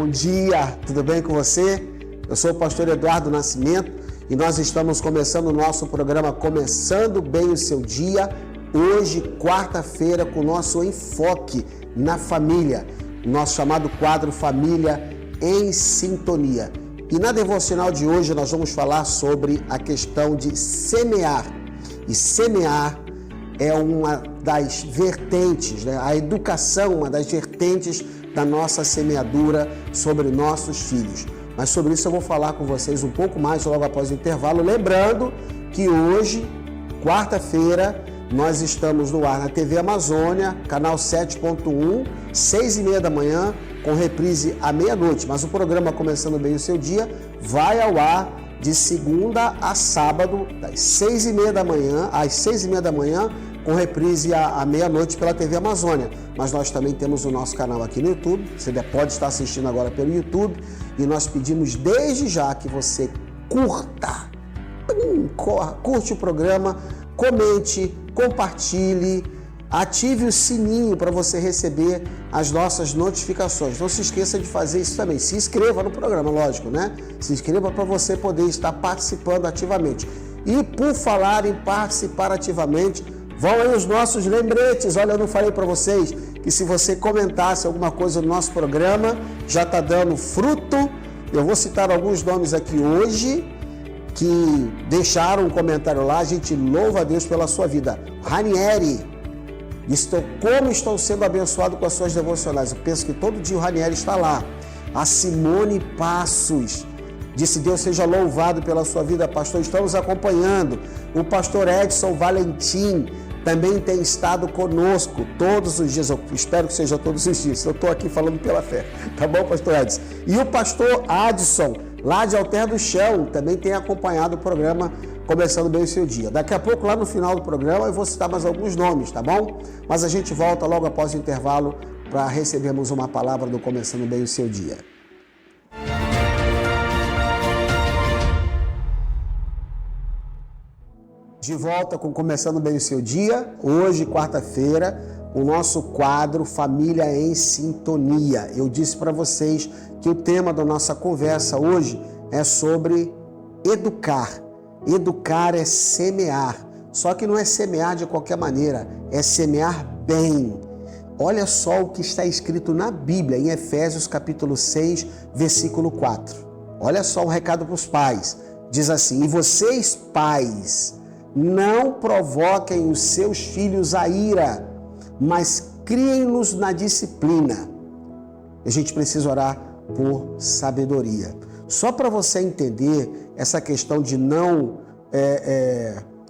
bom dia, tudo bem com você? Eu sou o pastor Eduardo Nascimento e nós estamos começando o nosso programa Começando Bem o Seu Dia, hoje, quarta-feira, com o nosso enfoque na família, nosso chamado quadro Família em Sintonia. E na devocional de hoje nós vamos falar sobre a questão de semear. E semear é uma das vertentes, né? A educação, uma das vertentes da nossa semeadura sobre nossos filhos. Mas sobre isso eu vou falar com vocês um pouco mais logo após o intervalo. Lembrando que hoje, quarta-feira, nós estamos no ar na TV Amazônia, canal 7.1, 6h30 da manhã, com reprise à meia-noite. Mas o programa Começando Bem o Seu Dia vai ao ar de segunda a sábado, das 6h30 da manhã às 6h30 da manhã, com reprise à meia-noite pela TV Amazônia. Mas nós também temos o nosso canal aqui no YouTube, você pode estar assistindo agora pelo YouTube, e nós pedimos desde já que você curte o programa, comente, compartilhe, ative o sininho para você receber as nossas notificações. Não se esqueça de fazer isso também. Se inscreva no programa, lógico, né? Se inscreva para você poder estar participando ativamente. E por falar em participar ativamente, vão aí os nossos lembretes. Olha, eu não falei para vocês que se você comentasse alguma coisa no nosso programa, já está dando fruto. Eu vou citar alguns nomes aqui hoje que deixaram um comentário lá. A gente louva a Deus pela sua vida. Ranieri disse: como estou sendo abençoado com as suas devocionais. Eu penso que todo dia o Ranieri está lá. A Simone Passos disse: Deus seja louvado pela sua vida, pastor. Estamos acompanhando. O pastor Edson Valentim também tem estado conosco todos os dias. Eu espero que seja todos os dias. Eu estou aqui falando pela fé. Tá bom, pastor Edson? E o pastor Adson, lá de Alter do Chão, também tem acompanhado o programa Começando Bem o Seu Dia. Daqui a pouco, lá no final do programa, eu vou citar mais alguns nomes, tá bom? Mas a gente volta logo após o intervalo para recebermos uma palavra do Começando Bem o Seu Dia. De volta com Começando Bem o Seu Dia, hoje, quarta-feira, o nosso quadro Família em Sintonia. Eu disse para vocês que o tema da nossa conversa hoje é sobre educar. Educar é semear, só que não é semear de qualquer maneira, é semear bem. Olha só o que está escrito na Bíblia, em Efésios capítulo 6, versículo 4. Olha só um recado para os pais. Diz assim: e vocês, pais, não provoquem os seus filhos a ira, mas criem-nos na disciplina. A gente precisa orar por sabedoria. Só para você entender essa questão de não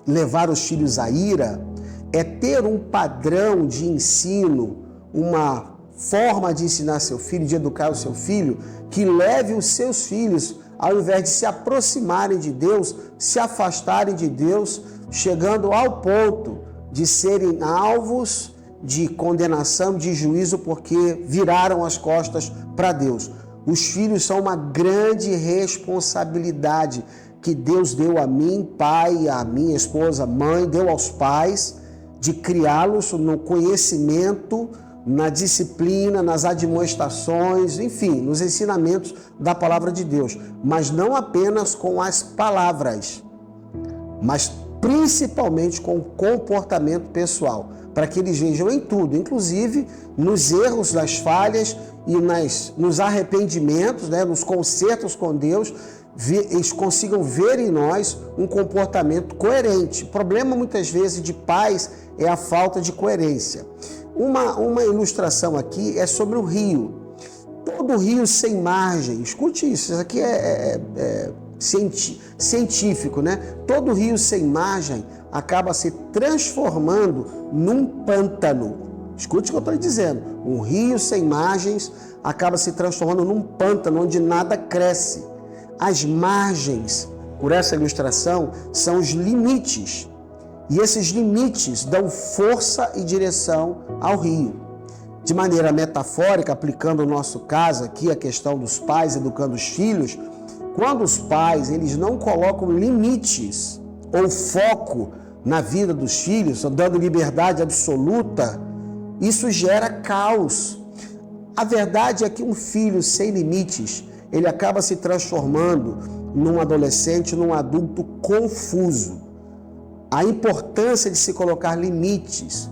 levar os filhos à ira, é ter um padrão de ensino, uma forma de ensinar seu filho, de educar o seu filho, que leve os seus filhos, ao invés de se aproximarem de Deus, se afastarem de Deus, chegando ao ponto de serem alvos de condenação, de juízo, porque viraram as costas para Deus. Os filhos são uma grande responsabilidade que Deus deu a mim, pai, a minha esposa, mãe, deu aos pais, de criá-los no conhecimento, na disciplina, nas admoestações, enfim, nos ensinamentos da palavra de Deus. Mas não apenas com as palavras, mas principalmente com o comportamento pessoal, para que eles vejam em tudo, inclusive nos erros, nas falhas e nos arrependimentos, né, nos consertos com Deus, eles consigam ver em nós um comportamento coerente. O problema muitas vezes de pais é a falta de coerência. Uma ilustração aqui é sobre o rio. Todo rio sem margem, escute isso aqui é científico, né? Todo rio sem margem acaba se transformando num pântano. Escute o que eu estou dizendo. Um rio sem margens acaba se transformando num pântano onde nada cresce. As margens, por essa ilustração, são os limites. E esses limites dão força e direção ao rio. De maneira metafórica, aplicando o nosso caso aqui, a questão dos pais educando os filhos, quando os pais eles não colocam limites ou foco na vida dos filhos, dando liberdade absoluta, isso gera caos. A verdade é que um filho sem limites, ele acaba se transformando num adolescente, num adulto confuso. A importância de se colocar limites,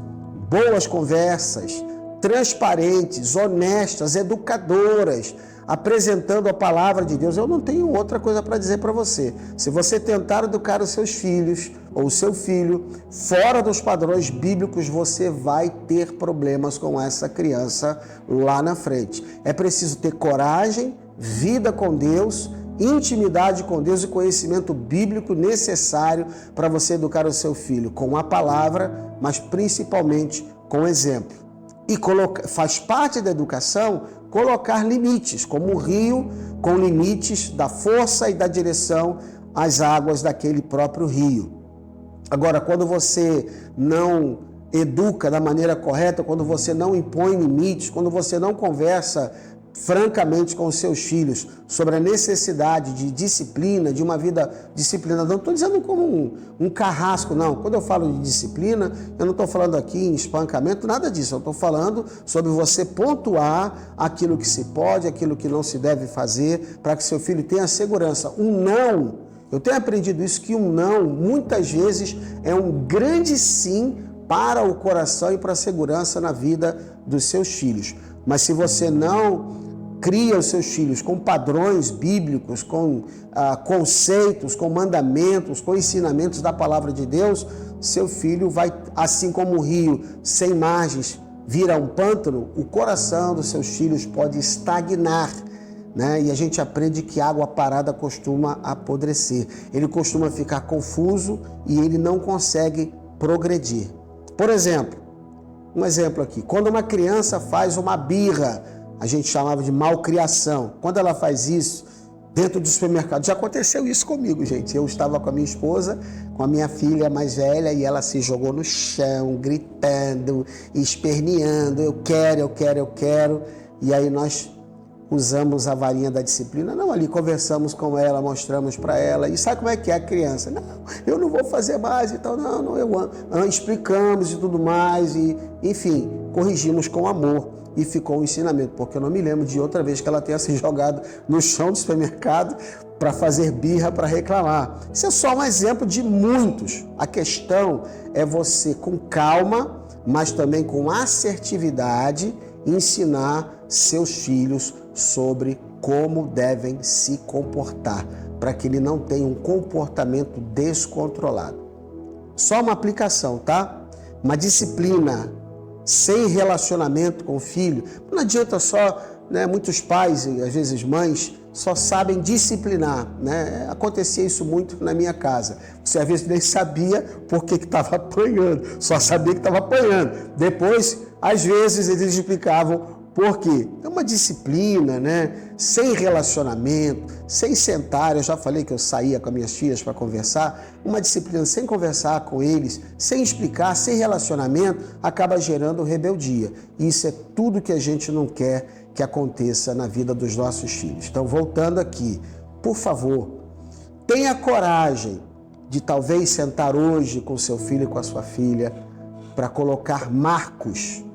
boas conversas, transparentes, honestas, educadoras, apresentando a palavra de Deus. Eu não tenho outra coisa para dizer para você. Se você tentar educar os seus filhos ou o seu filho fora dos padrões bíblicos, você vai ter problemas com essa criança lá na frente. É preciso ter coragem, vida com Deus, intimidade com Deus e conhecimento bíblico necessário para você educar o seu filho com a palavra, mas principalmente com exemplo. E faz parte da educação colocar limites, como o rio com limites da força e da direção às águas daquele próprio rio. Agora, quando você não educa da maneira correta, quando você não impõe limites, quando você não conversa francamente com os seus filhos sobre a necessidade de disciplina, de uma vida disciplinada. Não estou dizendo como um carrasco, não. Quando eu falo de disciplina, eu não estou falando aqui em espancamento, nada disso. Eu estou falando sobre você pontuar aquilo que se pode, aquilo que não se deve fazer, para que seu filho tenha segurança. Um não, eu tenho aprendido isso, que um não, muitas vezes, é um grande sim para o coração e para a segurança na vida dos seus filhos. Mas se você não cria os seus filhos com padrões bíblicos, com conceitos, com mandamentos, com ensinamentos da palavra de Deus, seu filho vai, assim como o rio sem margens vira um pântano, o coração dos seus filhos pode estagnar, né? E a gente aprende que água parada costuma apodrecer. Ele costuma ficar confuso e ele não consegue progredir. Por exemplo, um exemplo aqui, quando uma criança faz uma birra, a gente chamava de malcriação. Quando ela faz isso dentro do supermercado, já aconteceu isso comigo, gente. Eu estava com a minha esposa, com a minha filha mais velha, e ela se jogou no chão, gritando, esperneando, eu quero. E aí nós usamos a varinha da disciplina. Não, ali conversamos com ela, mostramos para ela. E sabe como é que é a criança? Não, eu não vou fazer mais e tal. Não, explicamos e tudo mais. E, enfim, corrigimos com amor. E ficou um ensinamento, porque eu não me lembro de outra vez que ela tenha se jogado no chão do supermercado para fazer birra, para reclamar. Isso é só um exemplo de muitos. A questão é você, com calma, mas também com assertividade, ensinar seus filhos sobre como devem se comportar, para que ele não tenha um comportamento descontrolado. Só uma aplicação, tá? Uma disciplina sem relacionamento com o filho. Não adianta só, né? Muitos pais e às vezes mães só sabem disciplinar, né? Acontecia isso muito na minha casa. Você às vezes nem sabia por que estava apanhando, só sabia que estava apanhando. Depois, às vezes, eles explicavam por quê. É uma disciplina, né? Sem relacionamento, sem sentar. Eu já falei que eu saía com as minhas filhas para conversar. Uma disciplina sem conversar com eles, sem explicar, sem relacionamento, acaba gerando rebeldia. E isso é tudo que a gente não quer que aconteça na vida dos nossos filhos. Então, voltando aqui, por favor, tenha coragem de talvez sentar hoje com seu filho e com a sua filha para colocar marcos,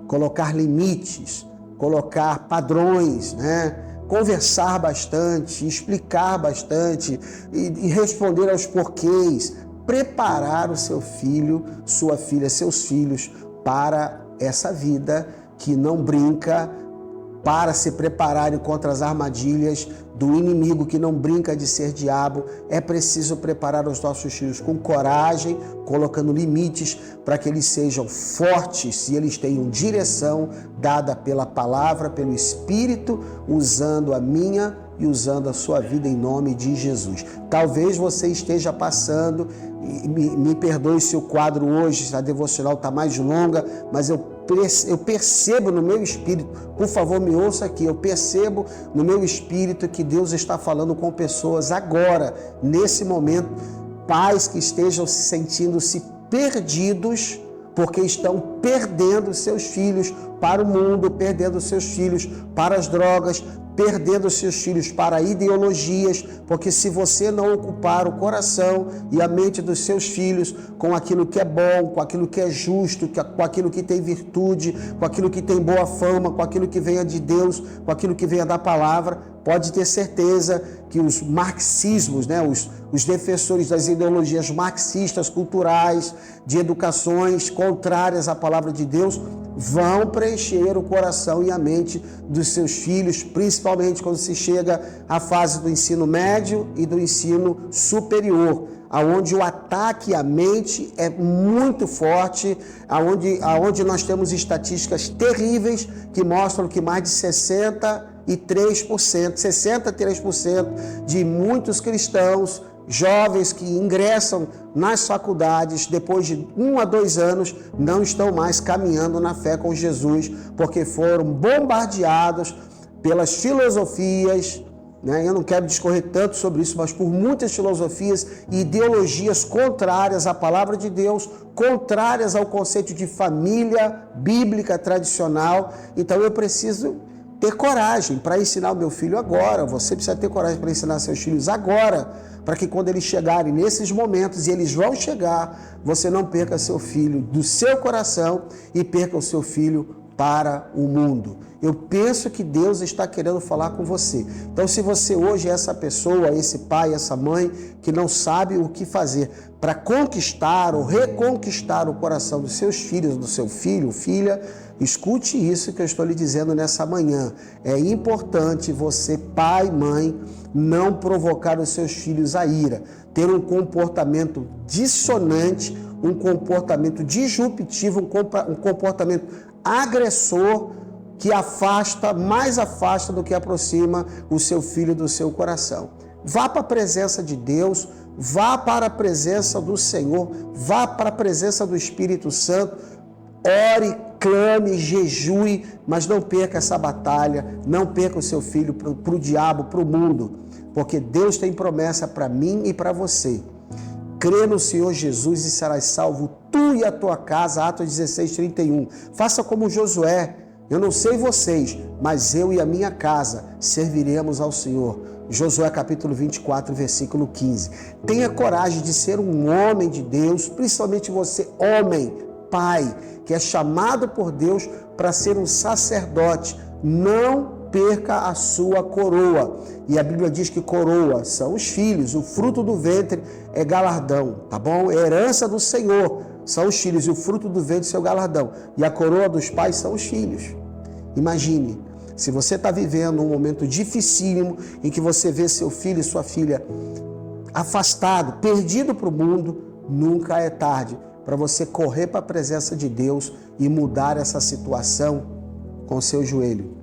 colocar limites, colocar padrões, né? Conversar bastante, explicar bastante e responder aos porquês, preparar o seu filho, sua filha, seus filhos para essa vida que não brinca, para se prepararem contra as armadilhas do inimigo que não brinca de ser diabo. É preciso preparar os nossos filhos com coragem, colocando limites para que eles sejam fortes e eles tenham direção dada pela palavra, pelo Espírito, usando a minha e usando a sua vida em nome de Jesus. Talvez você esteja passando, me perdoe se o quadro hoje, a devocional está mais longa, mas eu percebo no meu espírito, por favor me ouça aqui, eu percebo no meu espírito que Deus está falando com pessoas agora, nesse momento, pais que estejam se sentindo-se perdidos, porque estão perdendo seus filhos para o mundo, perdendo seus filhos para as drogas, perdendo seus filhos para ideologias, porque se você não ocupar o coração e a mente dos seus filhos com aquilo que é bom, com aquilo que é justo, com aquilo que tem virtude, com aquilo que tem boa fama, com aquilo que venha de Deus, com aquilo que venha da palavra, pode ter certeza que os marxismos, né, os defensores das ideologias marxistas, culturais, de educações contrárias à palavra de Deus, vão preencher o coração e a mente dos seus filhos, principalmente quando se chega à fase do ensino médio e do ensino superior, aonde o ataque à mente é muito forte, aonde nós temos estatísticas terríveis que mostram que mais de 63% de muitos cristãos jovens que ingressam nas faculdades depois de 1 a 2 anos não estão mais caminhando na fé com Jesus, porque foram bombardeados pelas filosofias, né? Eu não quero discorrer tanto sobre isso, mas por muitas filosofias e ideologias contrárias à palavra de Deus, contrárias ao conceito de família bíblica tradicional. Então eu preciso ter coragem para ensinar o meu filho agora, você precisa ter coragem para ensinar seus filhos agora, para que quando eles chegarem nesses momentos, e eles vão chegar, você não perca seu filho do seu coração e perca o seu filho para o mundo. Eu penso que Deus está querendo falar com você. Então, se você hoje é essa pessoa, esse pai, essa mãe, que não sabe o que fazer para conquistar ou reconquistar o coração dos seus filhos, do seu filho, filha, escute isso que eu estou lhe dizendo nessa manhã. É importante você, pai, mãe, não provocar os seus filhos a ira, ter um comportamento dissonante, um comportamento disruptivo, um comportamento agressor que mais afasta do que aproxima o seu filho do seu coração. Vá para a presença de Deus, vá para a presença do Senhor, vá para a presença do Espírito Santo, ore, clame, jejue, mas não perca essa batalha, não perca o seu filho para o diabo, para o mundo, porque Deus tem promessa para mim e para você. Crê no Senhor Jesus e serás salvo, tu e a tua casa, Atos 16:31. Faça como Josué. Eu não sei vocês, mas eu e a minha casa serviremos ao Senhor. Josué capítulo 24, versículo 15. Tenha coragem de ser um homem de Deus, principalmente você, homem, pai, que é chamado por Deus para ser um sacerdote. Não perca a sua coroa. E a Bíblia diz que coroa são os filhos, o fruto do ventre é galardão, tá bom? É herança do Senhor, são os filhos, e o fruto do ventre é seu galardão. E a coroa dos pais são os filhos. Imagine, se você está vivendo um momento dificílimo em que você vê seu filho e sua filha afastado, perdido para o mundo, nunca é tarde para você correr para a presença de Deus e mudar essa situação com o seu joelho.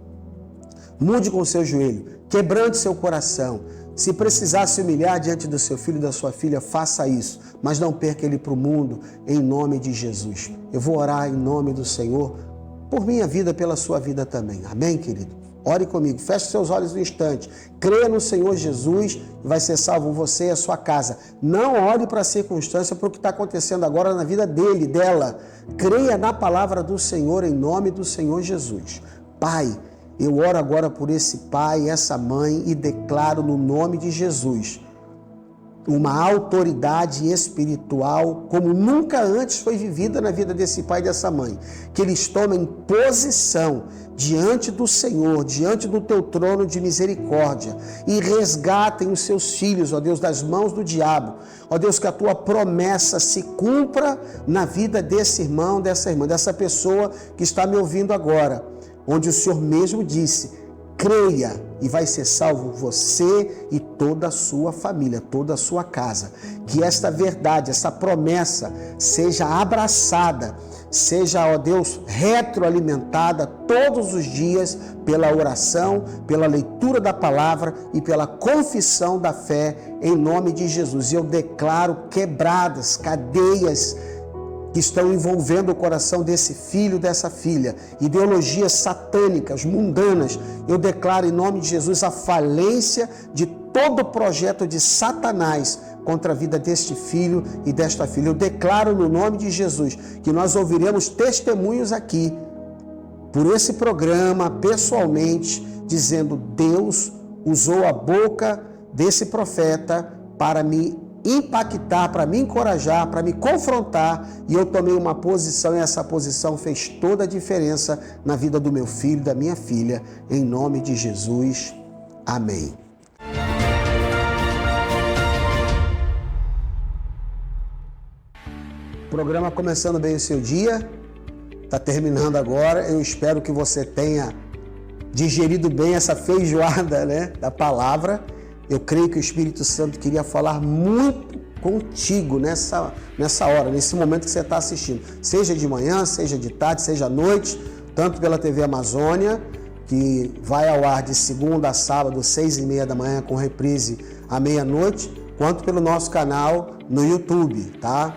Mude com o seu joelho, quebrante seu coração. Se precisar se humilhar diante do seu filho e da sua filha, faça isso, mas não perca ele para o mundo, em nome de Jesus. Eu vou orar em nome do Senhor, por minha vida, pela sua vida também. Amém, querido? Ore comigo, feche seus olhos um instante, creia no Senhor Jesus e vai ser salvo você e a sua casa. Não olhe para a circunstância, para o que está acontecendo agora na vida dele, dela. Creia na palavra do Senhor, em nome do Senhor Jesus. Pai, eu oro agora por esse pai, essa mãe e declaro no nome de Jesus uma autoridade espiritual como nunca antes foi vivida na vida desse pai e dessa mãe. Que eles tomem posição diante do Senhor, diante do teu trono de misericórdia e resgatem os seus filhos, ó Deus, das mãos do diabo. Ó Deus, que a tua promessa se cumpra na vida desse irmão, dessa irmã, dessa pessoa que está me ouvindo agora, onde o Senhor mesmo disse: creia e vai ser salvo você e toda a sua família, toda a sua casa. Que esta verdade, essa promessa seja abraçada, seja, ó Deus, retroalimentada todos os dias pela oração, pela leitura da palavra e pela confissão da fé em nome de Jesus. E eu declaro quebradas cadeias que estão envolvendo o coração desse filho, dessa filha, ideologias satânicas, mundanas. Eu declaro em nome de Jesus a falência de todo projeto de Satanás contra a vida deste filho e desta filha. Eu declaro no nome de Jesus que nós ouviremos testemunhos aqui, por esse programa, pessoalmente, dizendo: Deus usou a boca desse profeta para me impactar, para me encorajar, para me confrontar, e eu tomei uma posição, e essa posição fez toda a diferença na vida do meu filho, da minha filha, em nome de Jesus. Amém. Programa começando bem o seu dia, está terminando agora. Eu espero que você tenha digerido bem essa feijoada, né, da palavra. Eu creio que o Espírito Santo queria falar muito contigo nessa hora, nesse momento que você está assistindo. Seja de manhã, seja de tarde, seja à noite, tanto pela TV Amazônia, que vai ao ar de segunda a sábado, 6h30 da manhã, com reprise à meia-noite, quanto pelo nosso canal no YouTube, tá?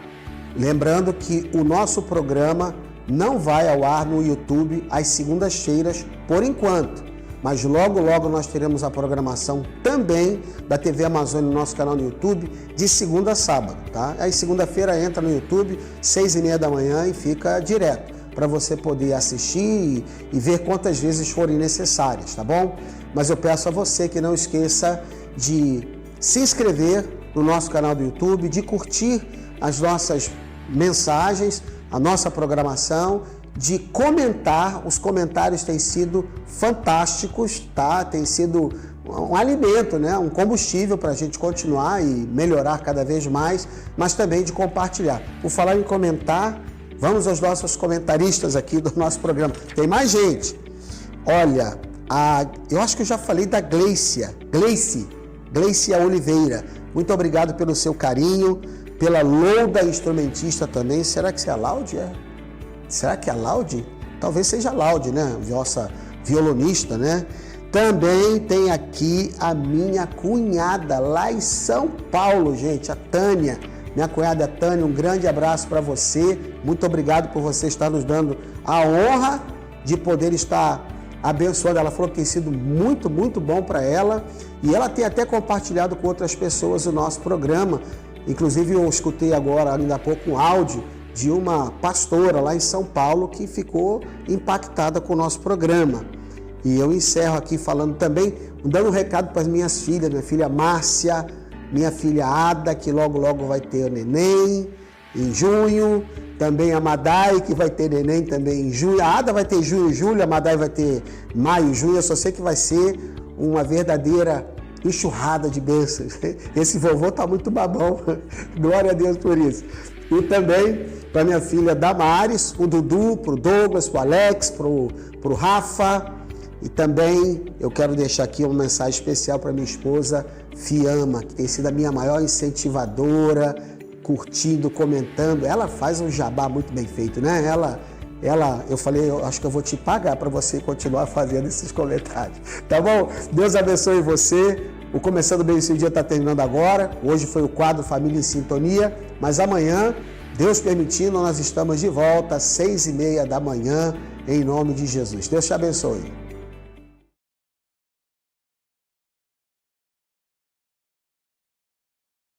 Lembrando que o nosso programa não vai ao ar no YouTube às segundas-feiras, por enquanto. Mas logo, logo nós teremos a programação também da TV Amazônia no nosso canal no YouTube, de segunda a sábado, tá? Aí segunda-feira entra no YouTube, 6h30 da manhã, e fica direto, para você poder assistir e ver quantas vezes forem necessárias, tá bom? Mas eu peço a você que não esqueça de se inscrever no nosso canal do YouTube, de curtir as nossas mensagens, a nossa programação, de comentar. Os comentários têm sido fantásticos, tá? Tem sido um alimento, né? Um combustível para a gente continuar e melhorar cada vez mais, mas também de compartilhar. Por falar em comentar, vamos aos nossos comentaristas aqui do nosso programa. Tem mais gente. Olha, eu acho que eu já falei da Gleice Oliveira. Muito obrigado pelo seu carinho, pela Louda instrumentista também. Será que isso é a Laude? Será que é a Laude? Talvez seja a Laude, né? Nossa violonista, né? Também tem aqui a minha cunhada lá em São Paulo, gente, a Tânia. Minha cunhada Tânia, um grande abraço para você. Muito obrigado por você estar nos dando a honra de poder estar abençoando. Ela falou que tem sido muito, muito bom para ela. E ela tem até compartilhado com outras pessoas o nosso programa. Inclusive, eu escutei agora, ainda há pouco, um áudio de uma pastora lá em São Paulo que ficou impactada com o nosso programa. E eu encerro aqui falando também, dando um recado para as minhas filhas, minha filha Márcia, minha filha Ada, que logo, logo vai ter o neném em junho, também a Madai, que vai ter neném também em junho. A Ada vai ter junho e julho, a Madai vai ter maio e junho. Eu só sei que vai ser uma verdadeira enxurrada de bênçãos. Esse vovô tá muito babão. Glória a Deus por isso. E também para minha filha Damares, o Dudu, pro Douglas, pro Alex, pro Rafa. E também eu quero deixar aqui uma mensagem especial para minha esposa Fiamma, que tem sido a minha maior incentivadora, curtindo, comentando. Ela faz um jabá muito bem feito, né? Eu falei, eu acho que eu vou te pagar para você continuar fazendo esses comentários. Tá bom? Deus abençoe você. O Começando Bem o Seu Dia está terminando agora. Hoje foi o quadro Família em Sintonia, mas amanhã, Deus permitindo, nós estamos de volta às 6h30 da manhã, em nome de Jesus. Deus te abençoe.